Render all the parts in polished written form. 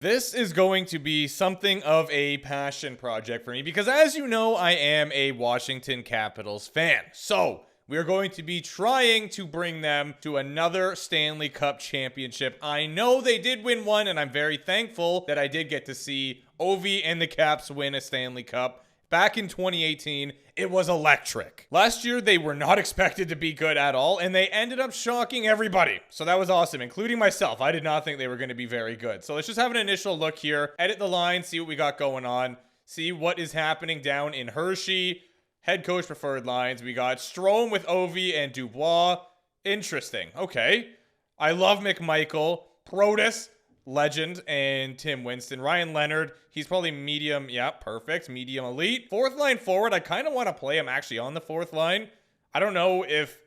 This is going to be something of a passion project for me because, as you know, I am a Washington Capitals fan. So, we are going to be trying to bring them to another Stanley Cup championship. I know they did win one, and I'm very thankful that I did get to see Ovi and the Caps win a Stanley Cup. Back in 2018, it was electric. Last year, they were not expected to be good at all, and they ended up shocking everybody. So that was awesome, including myself. I did not think they were going to be very good. So let's just have an initial look here, edit the line, see what we got going on, see what is happening down in Hershey. Head coach preferred lines. We got Strome with Ovi and Dubois. Interesting. Okay. I love McMichael. Protus, legend, and Tim Winston. Ryan Leonard, he's probably medium. Yeah, perfect. Medium elite. Fourth line forward, I kind of want to play him actually on the fourth line. I don't know if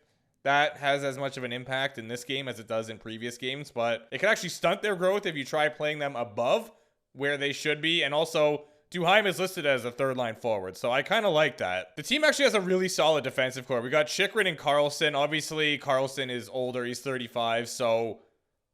that has as much of an impact in this game as it does in previous games, but it could actually stunt their growth if you try playing them above where they should be. And also, Duheim is listed as a third line forward, so I kind of like that. The team actually has a really solid defensive core. We got Chychrun and Carlson. Obviously, Carlson is older. He's 35, so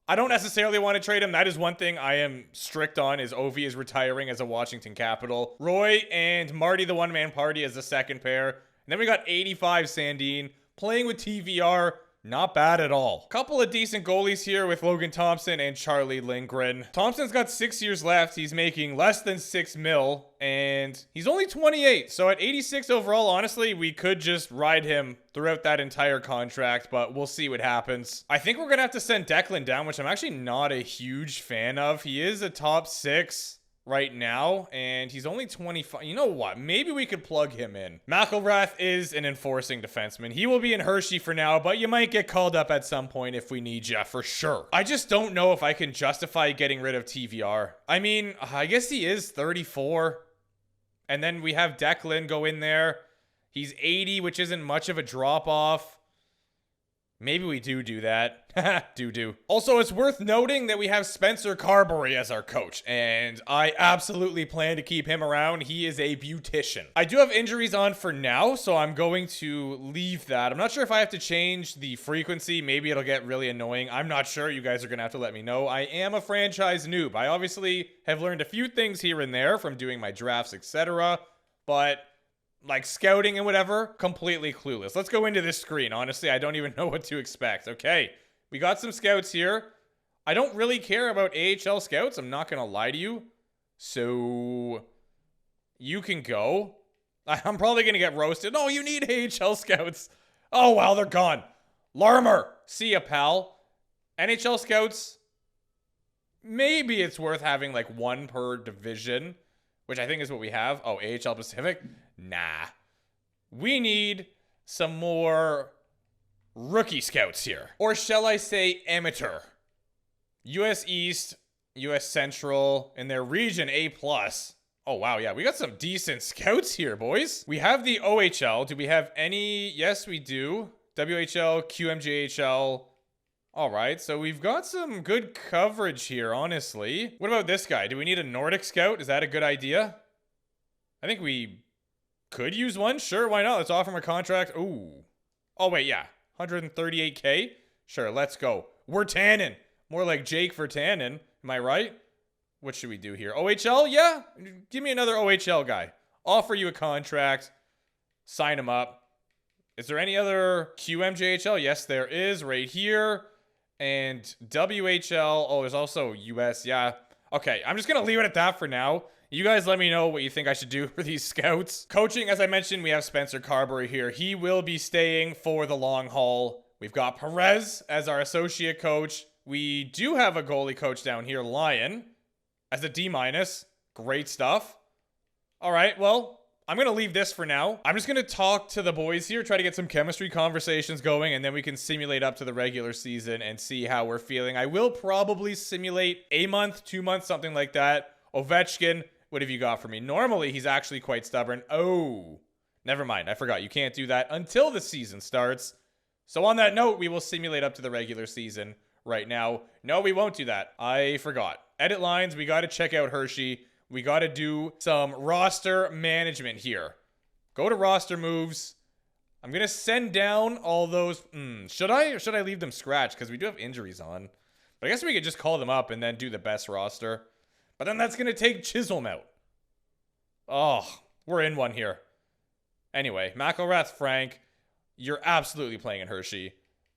I don't necessarily want to trade him. That is one thing I am strict on, is Ovi is retiring as a Washington Capital. Roy and Marty, the one-man party, as the second pair. And then we got 85 Sandin playing with TVR. Not bad at all. Couple of decent goalies here with Logan Thompson and Charlie Lindgren. Thompson's got 6 years left. He's making less than $6 million, and he's only 28. So at 86 overall, honestly, we could just ride him throughout that entire contract, but we'll see what happens. I think we're going to have to send Declan down, which I'm actually not a huge fan of. He is a top 6 right now, and he's only 25. You know what? Maybe we could plug him in. McElrath is an enforcing defenseman. He will be in Hershey for now, but you might get called up at some point if we need you, for sure. I just don't know if I can justify getting rid of TVR. I mean, I guess he is 34. And then we have Declan go in there. He's 80, which isn't much of a drop-off. Maybe we do that. do. Also, it's worth noting that we have Spencer Carberry as our coach, and I absolutely plan to keep him around. He is a beautician. I do have injuries on for now, so I'm going to leave that. I'm not sure if I have to change the frequency. Maybe it'll get really annoying. I'm not sure. You guys are going to have to let me know. I am a franchise noob. I obviously have learned a few things here and there from doing my drafts, etc., but like scouting and whatever, completely clueless. Let's go into this screen. Honestly, I don't even know what to expect. Okay, we got some scouts here. I don't really care about AHL scouts. I'm not going to lie to you. So you can go. I'm probably going to get roasted. Oh, you need AHL scouts. Oh, well, they're gone. Larmer. See ya, pal. NHL scouts. Maybe it's worth having like one per division, which I think is what we have. Oh, AHL Pacific? Nah. We need some more rookie scouts here. Or shall I say amateur? US East, US Central, in their region A+. Oh, wow, yeah. We got some decent scouts here, boys. We have the OHL. Do we have any? Yes, we do. WHL, QMJHL. All right, so we've got some good coverage here, honestly. What about this guy? Do we need a Nordic scout? Is that a good idea? I think we could use one. Sure, why not? Let's offer him a contract. Ooh. Oh, wait, yeah. 138K? Sure, let's go. We're Tannen. More like Jake for Tannen. Am I right? What should we do here? OHL? Yeah. Give me another OHL guy. Offer you a contract. Sign him up. Is there any other QMJHL? Yes, there is right here. And WHL. Oh, there's also US. Yeah. Okay, I'm just going to leave it at that for now. You guys let me know what you think I should do for these scouts. Coaching, as I mentioned, we have Spencer Carberry here. He will be staying for the long haul. We've got Perez as our associate coach. We do have a goalie coach down here, Lyon, as a D-. Great stuff. All right, well, I'm going to leave this for now. I'm just going to talk to the boys here, try to get some chemistry conversations going, and then we can simulate up to the regular season and see how we're feeling. I will probably simulate a month, 2 months, something like that. Ovechkin, what have you got for me? Normally, he's actually quite stubborn. Oh, never mind. I forgot. You can't do that until the season starts. So on that note, we will simulate up to the regular season right now. No, we won't do that. I forgot. Edit lines. We got to check out Hershey. We got to do some roster management here. Go to roster moves. I'm going to send down all those. Should I? Or should I leave them scratched? Because we do have injuries on. But I guess we could just call them up and then do the best roster. But then that's going to take Chisholm out. Oh, we're in one here. Anyway, McElrath, Frank, you're absolutely playing in Hershey.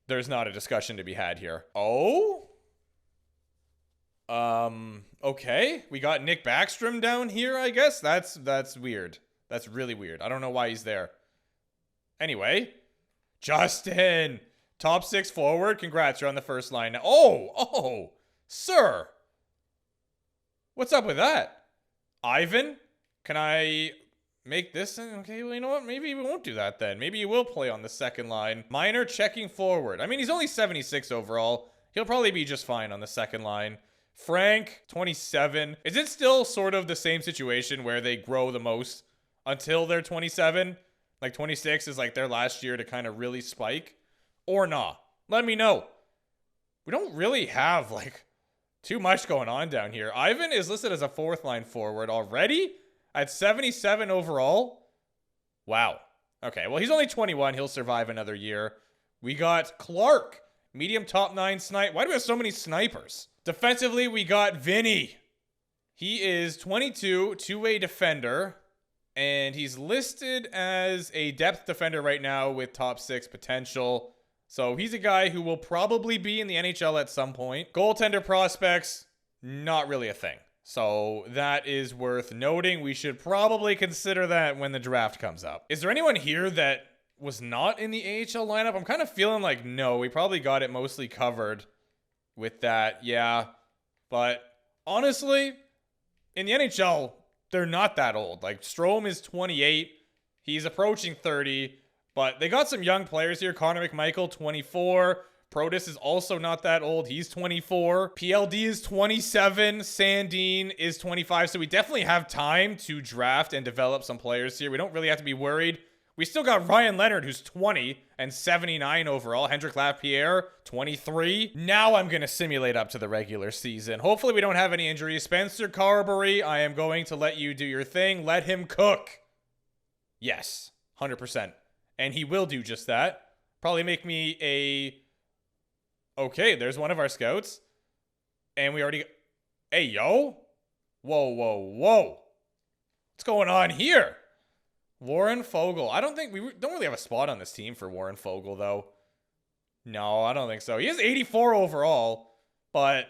There's not a discussion to be had here. Oh? Okay. We got Nick Backstrom down here, I guess. That's weird. That's really weird. I don't know why he's there. Anyway, Justin, top 6 forward. Congrats, you're on the first line now. Oh, sir. What's up with that? Ivan, can I make this? Okay, well, you know what? Maybe we won't do that then. Maybe he will play on the second line. Minor checking forward. I mean, he's only 76 overall. He'll probably be just fine on the second line. Frank, 27. Is it still sort of the same situation where they grow the most until they're 27? Like 26 is like their last year to kind of really spike? Or nah? Let me know. We don't really have like too much going on down here. Ivan is listed as a 4th line forward already at 77 overall. Wow. Okay, well, he's only 21. He'll survive another year. We got Clark, medium top 9 snipe. Why do we have so many snipers? Defensively, we got Vinny. He is 22, two-way defender, and he's listed as a depth defender right now with top 6 potential. So he's a guy who will probably be in the NHL at some point. Goaltender prospects, not really a thing. So that is worth noting. We should probably consider that when the draft comes up. Is there anyone here that was not in the AHL lineup? I'm kind of feeling like no. We probably got it mostly covered with that. Yeah. But honestly, in the NHL, they're not that old. Like Strome is 28. He's approaching 30. But they got some young players here. Connor McMichael, 24. Protus is also not that old. He's 24. PLD is 27. Sandine is 25. So we definitely have time to draft and develop some players here. We don't really have to be worried. We still got Ryan Leonard, who's 20 and 79 overall. Hendrik Lapierre, 23. Now I'm going to simulate up to the regular season. Hopefully we don't have any injuries. Spencer Carberry, I am going to let you do your thing. Let him cook. Yes, 100%. And he will do just that. Probably make me a... Okay, there's one of our scouts. And we already... Hey, yo. Whoa. What's going on here? Warren Fogle. I don't think... We don't really have a spot on this team for Warren Fogle, though. No, I don't think so. He is 84 overall. But...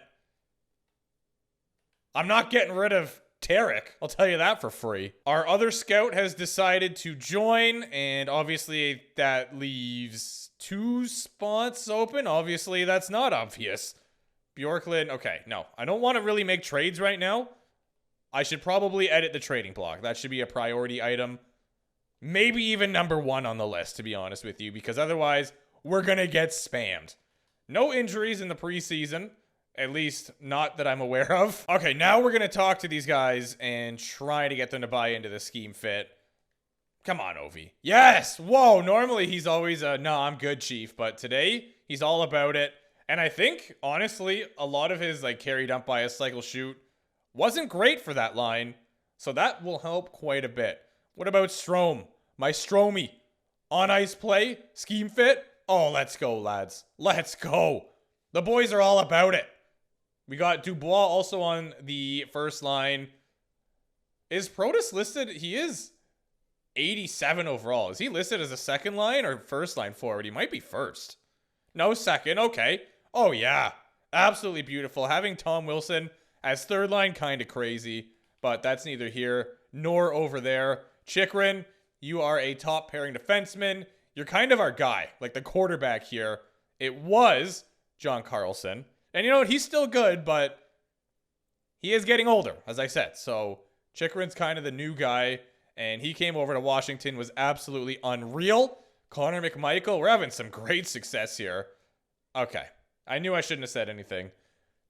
I'm not getting rid of Tarek. I'll tell you that for free. Our other scout has decided to join, and obviously that leaves 2 spots open. Obviously, that's not obvious. Bjorklund. Okay, no. I don't want to really make trades right now. I should probably edit the trading block. That should be a priority item. Maybe even number 1 on the list, to be honest with you, because otherwise, we're going to get spammed. No injuries in the preseason. At least, not that I'm aware of. Okay, now we're going to talk to these guys and try to get them to buy into the scheme fit. Come on, Ovi. Yes! Whoa, normally he's always a, no, I'm good, chief. But today, he's all about it. And I think, honestly, a lot of his, like, carry dump by a cycle shoot wasn't great for that line. So that will help quite a bit. What about Strome? My Stromey. On ice play? Scheme fit? Oh, let's go, lads. Let's go. The boys are all about it. We got Dubois also on the first line. Is Protus listed? He is 87 overall. Is he listed as a second line or first line forward? He might be first. No, second. Okay. Oh, yeah. Absolutely beautiful. Having Tom Wilson as third line, kind of crazy. But that's neither here nor over there. Chikrin, you are a top pairing defenseman. You're kind of our guy. Like the quarterback here. It was John Carlson. And you know what? He's still good, but he is getting older, as I said. So Chikrin's kind of the new guy, and he came over to Washington, was absolutely unreal. Connor McMichael, we're having some great success here. Okay. I knew I shouldn't have said anything.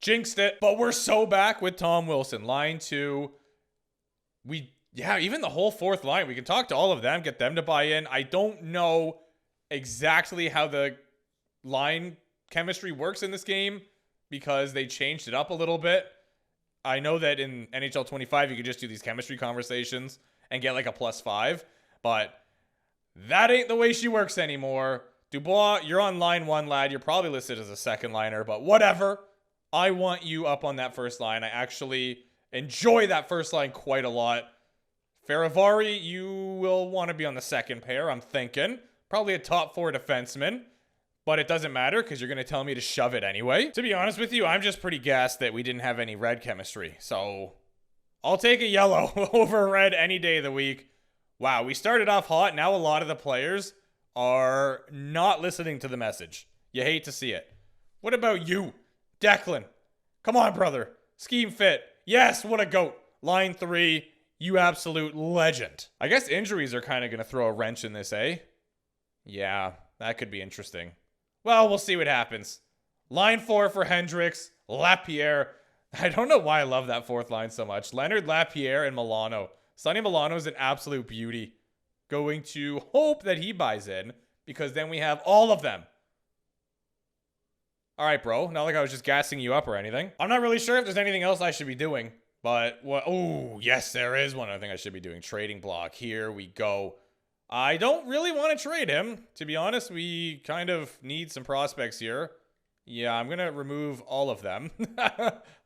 Jinxed it, but we're so back with Tom Wilson. Line 2. Even the whole 4th line. We can talk to all of them, get them to buy in. I don't know exactly how the line chemistry works in this game, because they changed it up a little bit. I know that in NHL 25, you could just do these chemistry conversations and get like a +5, but that ain't the way she works anymore. Dubois, you're on line 1, lad. You're probably listed as a second liner, but whatever. I want you up on that first line. I actually enjoy that first line quite a lot. Faravari, you will want to be on the second pair, I'm thinking. Probably a top 4 defenseman. But it doesn't matter because you're going to tell me to shove it anyway. To be honest with you, I'm just pretty gassed that we didn't have any red chemistry. So I'll take a yellow over a red any day of the week. Wow, we started off hot. Now a lot of the players are not listening to the message. You hate to see it. What about you, Declan? Come on, brother. Scheme fit. Yes, what a goat. Line 3, you absolute legend. I guess injuries are kind of going to throw a wrench in this, eh? Yeah, that could be interesting. Well, we'll see what happens. Line 4 for Hendricks, Lapierre. I don't know why I love that fourth line so much. Leonard, Lapierre, and Milano. Sonny Milano is an absolute beauty. Going to hope that he buys in, because then we have all of them. All right, bro. Not like I was just gassing you up or anything. I'm not really sure if there's anything else I should be doing. But, what? Oh, yes, there is one other thing I should be doing. Trading block. Here we go. I don't really want to trade him. To be honest, we kind of need some prospects here. Yeah, I'm going to remove all of them.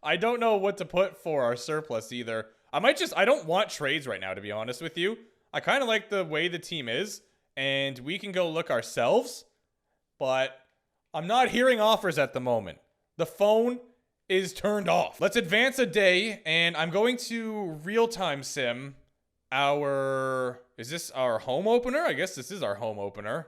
I don't know what to put for our surplus either. I don't want trades right now, to be honest with you. I kind of like the way the team is, and we can go look ourselves, but I'm not hearing offers at the moment. The phone is turned off. Let's advance a day, and I'm going to real-time sim is this our home opener? I guess this is our home opener.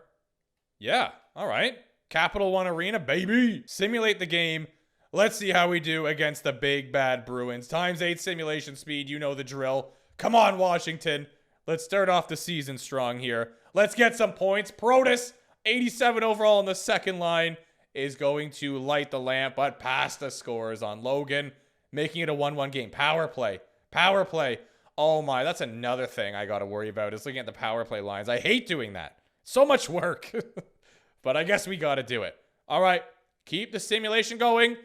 Yeah, all right. Capital One Arena, baby. Simulate the game. Let's see how we do against the big bad Bruins. ×8 simulation speed, you know the drill. Come on, Washington. Let's start off the season strong here. Let's get some points. Protus, 87 overall on the second line, is going to light the lamp, but Pasta scores on Logan, making it a 1-1 game. Power play. Power play. Oh my, that's another thing I got to worry about is looking at the power play lines. I hate doing that. So much work. But I guess we got to do it. All right, keep the simulation going.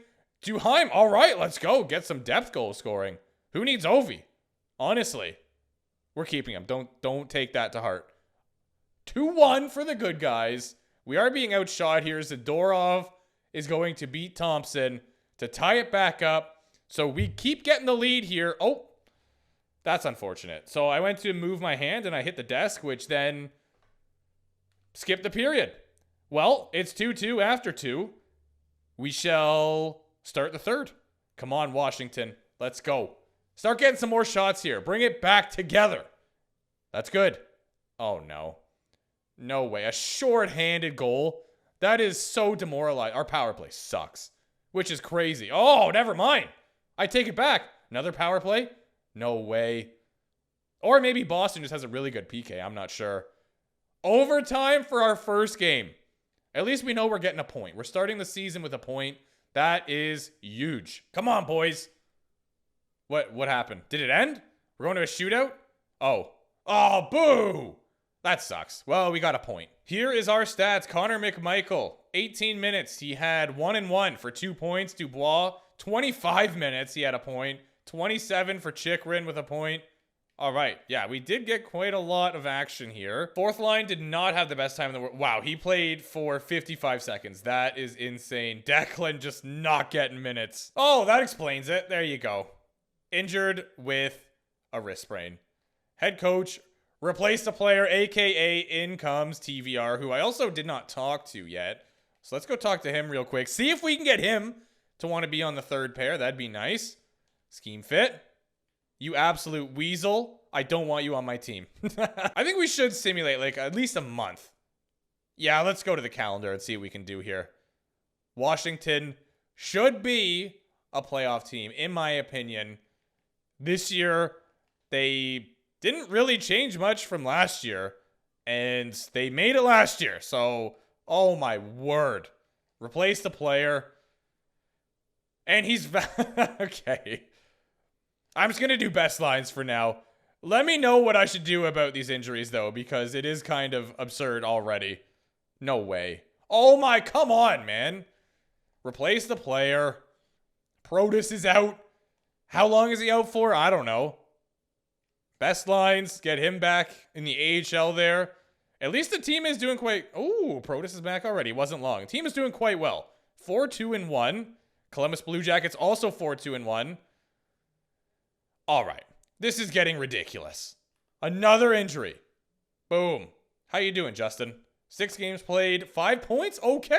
Duheim, all right, let's go. Get some depth goal scoring. Who needs Ovi? Honestly, we're keeping him. Don't take that to heart. 2-1 for the good guys. We are being outshot here. Zadorov is going to beat Thompson to tie it back up. So we keep getting the lead here. Oh, that's unfortunate. So I went to move my hand and I hit the desk, which then skipped the period. Well, it's 2-2 after 2. We shall start the third. Come on, Washington. Let's go. Start getting some more shots here. Bring it back together. That's good. Oh, no. No way. A short-handed goal. That is so demoralizing. Our power play sucks, which is crazy. Oh, never mind. I take it back. Another power play? No way. Or maybe Boston just has a really good PK. I'm not sure. Overtime for our first game. At least we know we're getting a point. We're starting the season with a point. That is huge. Come on, boys. What happened? Did it end? We're going to a shootout? Oh. Oh, boo! That sucks. Well, we got a point. Here is our stats. Connor McMichael, 18 minutes. He had 1-1 for 2 points. Dubois, 25 minutes. He had a point. 27 for Chikrin with a point. All right. Yeah, we did get quite a lot of action here. Fourth line did not have the best time in the world. Wow, he played for 55 seconds. That is insane. Declan just not getting minutes. Oh, that explains it. There you go. Injured with a wrist sprain. Head coach replaced the player, a.k.a. in comes TVR, who I also did not talk to yet. So let's go talk to him real quick. See if we can get him to want to be on the third pair. That'd be nice. Scheme fit. You absolute weasel. I don't want you on my team. I think we should simulate like at least a month. Yeah, let's go to the calendar and see what we can do here. Washington should be a playoff team, in my opinion. This year, they didn't really change much from last year, and they made it last year. So, oh my word. Replace the player. And he's okay. I'm just going to do best lines for now. Let me know what I should do about these injuries, though, because it is kind of absurd already. No way. Oh my, come on, man. Replace the player. Protus is out. How long is he out for? I don't know. Best lines. Get him back in the AHL there. At least the team is doing quite... Oh, Protus is back already. It wasn't long. The team is doing quite well. 4-2-1. Columbus Blue Jackets also 4-2-1. All right. This is getting ridiculous. Another injury. Boom. How you doing, Justin? 6 games played, 5 points? Okay.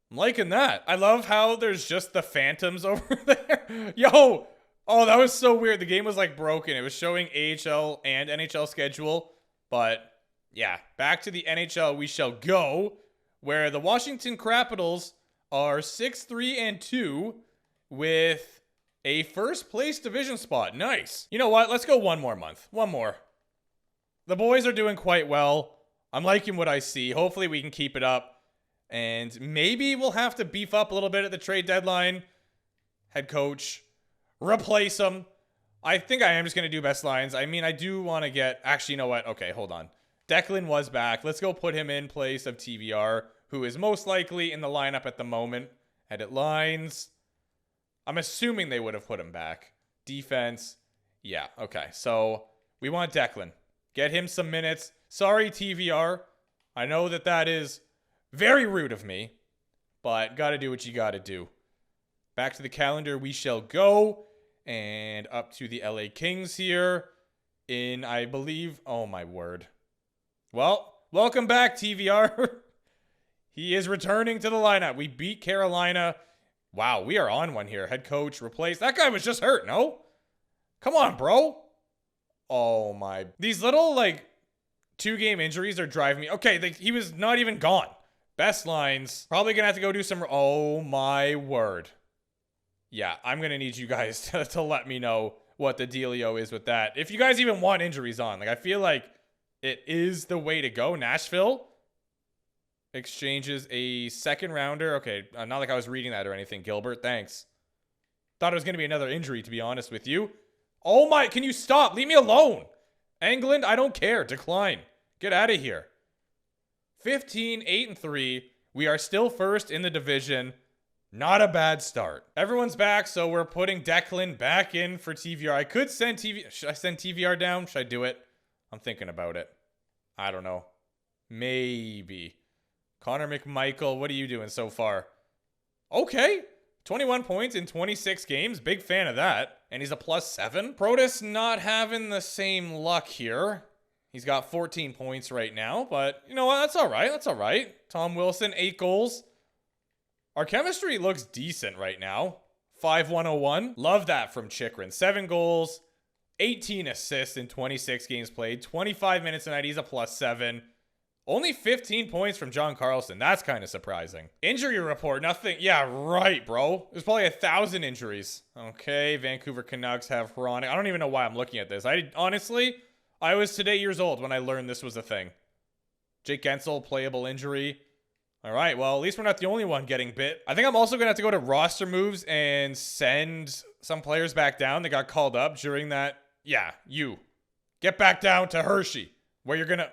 I'm liking that. I love how there's just the phantoms over there. Yo. Oh, that was so weird. The game was like broken. It was showing AHL and NHL schedule. But yeah, back to the NHL we shall go, where the Washington Capitals are 6-3-2 with a first place division spot. Nice. You know what? Let's go one more month. One more. The boys are doing quite well. I'm liking what I see. Hopefully we can keep it up. And maybe we'll have to beef up a little bit at the trade deadline. Head coach. Replace him. I think I am just going to do best lines. I mean, I do want to get... Actually, you know what? Okay, hold on. Declan was back. Let's go put him in place of TVR, who is most likely in the lineup at the moment. Edit lines. I'm assuming they would have put him back. Defense. Yeah, okay. So we want Declan. Get him some minutes. Sorry, TVR. I know that is very rude of me, but got to do what you got to do. Back to the calendar we shall go. And up to the LA Kings here in, I believe, oh my word. Well, welcome back, TVR. He is returning to the lineup. We beat Carolina. Wow, we are on one here. Head coach replaced. That guy was just hurt, no? Come on, bro. Oh my. These little, like, 2-game injuries are driving me. Okay, he was not even gone. Best lines. Probably gonna have to go do some... Oh my word. Yeah, I'm going to need you guys to let me know what the dealio is with that. If you guys even want injuries on. Like, I feel like it is the way to go. Nashville exchanges a second rounder. Okay, not like I was reading that or anything. Gilbert, thanks. Thought it was going to be another injury, to be honest with you. Oh my, can you stop? Leave me alone. England, I don't care. Decline. Get out of here. 15, 8-3. We are still first in the division. Not a bad start. Everyone's back, so we're putting Declan back in for TVR. I could send Should I send TVR down? Should I do it? I'm thinking about it. I don't know. Maybe. Connor McMichael, what are you doing so far? Okay. 21 points in 26 games. Big fan of that. And he's a +7. Protus not having the same luck here. He's got 14 points right now, but you know what? That's all right. That's all right. Tom Wilson, 8 goals. Our chemistry looks decent right now. 5-1-0-1. Love that from Chikrin. 7 goals, 18 assists in 26 games played. 25 minutes a night. He's a +7. Only 15 points from John Carlson. That's kind of surprising. Injury report. Nothing. Yeah, right, bro. There's probably 1,000 injuries. Okay, Vancouver Canucks have chronic. I don't even know why I'm looking at this. Honestly, I was today years old when I learned this was a thing. Jake Gensel, playable injury. All right, well, at least we're not the only one getting bit. I think I'm also going to have to go to roster moves and send some players back down that got called up during that. Yeah, you. Get back down to Hershey, where you're going to...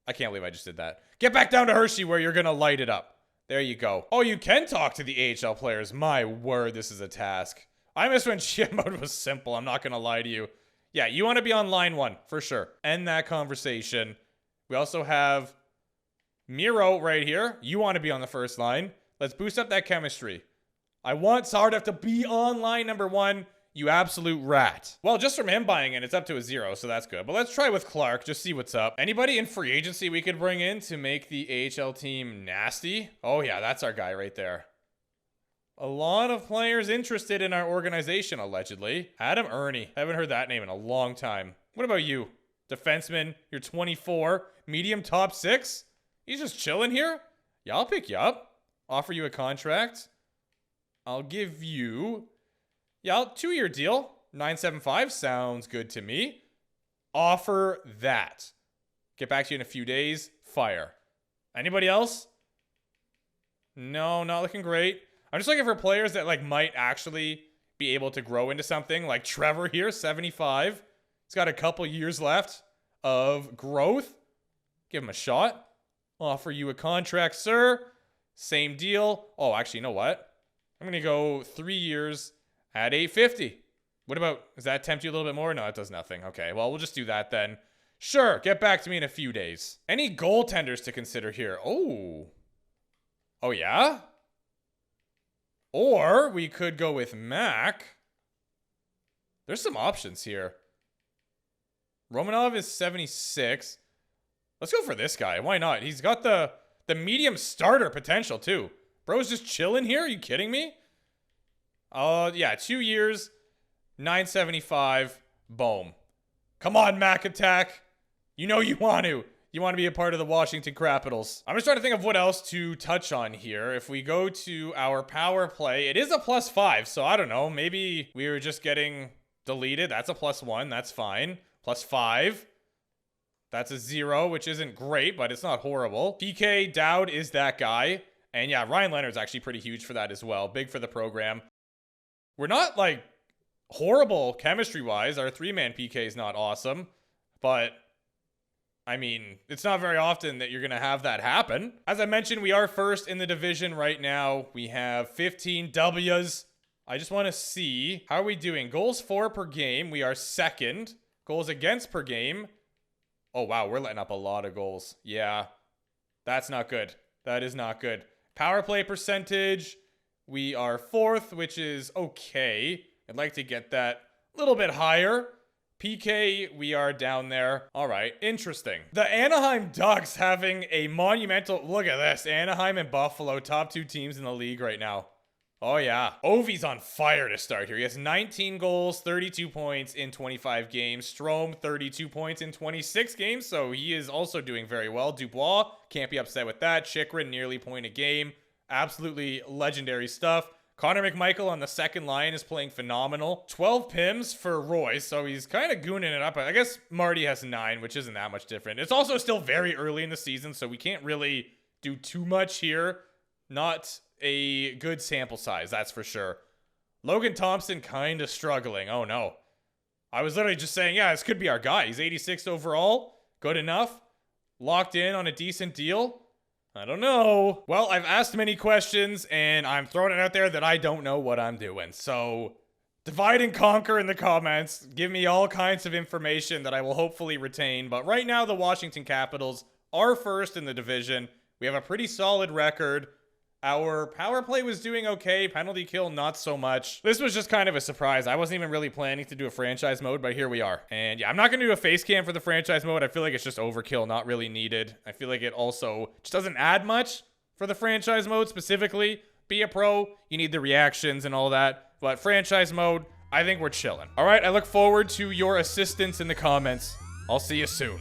I can't believe I just did that. Get back down to Hershey, where you're going to light it up. There you go. Oh, you can talk to the AHL players. My word, this is a task. I miss when shit mode was simple. I'm not going to lie to you. Yeah, you want to be on line 1, for sure. End that conversation. We also have... Miro right here. You want to be on the first line. Let's boost up that chemistry. I want Sardev to be on line number 1. You absolute rat. Well, just from him buying it, it's up to a 0, so that's good. But let's try with Clark, just see what's up. Anybody in free agency we could bring in to make the AHL team nasty? Oh yeah, that's our guy right there. A lot of players interested in our organization, allegedly. Adam Ernie. Haven't heard that name in a long time. What about you? Defenseman, you're 24. Medium top 6? He's just chilling here? Yeah, I'll pick you up. Offer you a contract. I'll give you... Yeah, 2-year deal. 975 sounds good to me. Offer that. Get back to you in a few days. Fire. Anybody else? No, not looking great. I'm just looking for players that like might actually be able to grow into something. Like Trevor here, 75. He's got a couple years left of growth. Give him a shot. Offer you a contract, sir. Same deal. Oh, actually, you know what? I'm going to go 3 years at $850. What about, does that tempt you a little bit more? No, it does nothing. Okay, well, we'll just do that then. Sure, get back to me in a few days. Any goaltenders to consider here? Oh. Oh, yeah? Or we could go with Mac. There's some options here. Romanov is 76. Let's go for this guy. Why not? He's got the medium starter potential too. Bro's just chilling here. Are you kidding me? Yeah, 2 years, 975. Boom. Come on, Mac Attack. You know you want to. You want to be a part of the Washington Capitals. I'm just trying to think of what else to touch on here. If we go to our power play, it is a +5, so I don't know. Maybe we were just getting deleted. That's a +1. That's fine. +5. That's a 0, which isn't great, but it's not horrible. PK Dowd is that guy. And yeah, Ryan Leonard's actually pretty huge for that as well. Big for the program. We're not, like, horrible chemistry-wise. Our 3-man PK is not awesome. But, I mean, it's not very often that you're going to have that happen. As I mentioned, we are first in the division right now. We have 15 W's. I just want to see, how are we doing? Goals for per game. We are second. Goals against per game. Oh, wow, we're letting up a lot of goals. Yeah, that's not good. That is not good. Power play percentage, we are 4th, which is okay. I'd like to get that a little bit higher. PK, we are down there. All right, interesting. The Anaheim Ducks having a monumental... Look at this. Anaheim and Buffalo, top 2 teams in the league right now. Oh, yeah. Ovi's on fire to start here. He has 19 goals, 32 points in 25 games. Strome, 32 points in 26 games, so he is also doing very well. Dubois, can't be upset with that. Chychrun, nearly point a game. Absolutely legendary stuff. Connor McMichael on the second line is playing phenomenal. 12 PIMs for Roy, so he's kind of gooning it up. I guess Marty has 9, which isn't that much different. It's also still very early in the season, so we can't really do too much here. Not a good sample size, that's for sure. Logan Thompson kind of struggling. Oh no. I was literally just saying, yeah, this could be our guy. He's 86th overall. Good enough. Locked in on a decent deal. I don't know. Well, I've asked many questions and I'm throwing it out there that I don't know what I'm doing. So divide and conquer in the comments. Give me all kinds of information that I will hopefully retain. But right now, the Washington Capitals are first in the division. We have a pretty solid record. Our power play was doing okay. Penalty kill, not so much. This was just kind of a surprise. I wasn't even really planning to do a franchise mode, but here we are. And yeah, I'm not going to do a face cam for the franchise mode. I feel like it's just overkill, not really needed. I feel like it also just doesn't add much for the franchise mode specifically. Be a pro, you need the reactions and all that. But franchise mode, I think we're chilling. All right, I look forward to your assistance in the comments. I'll see you soon.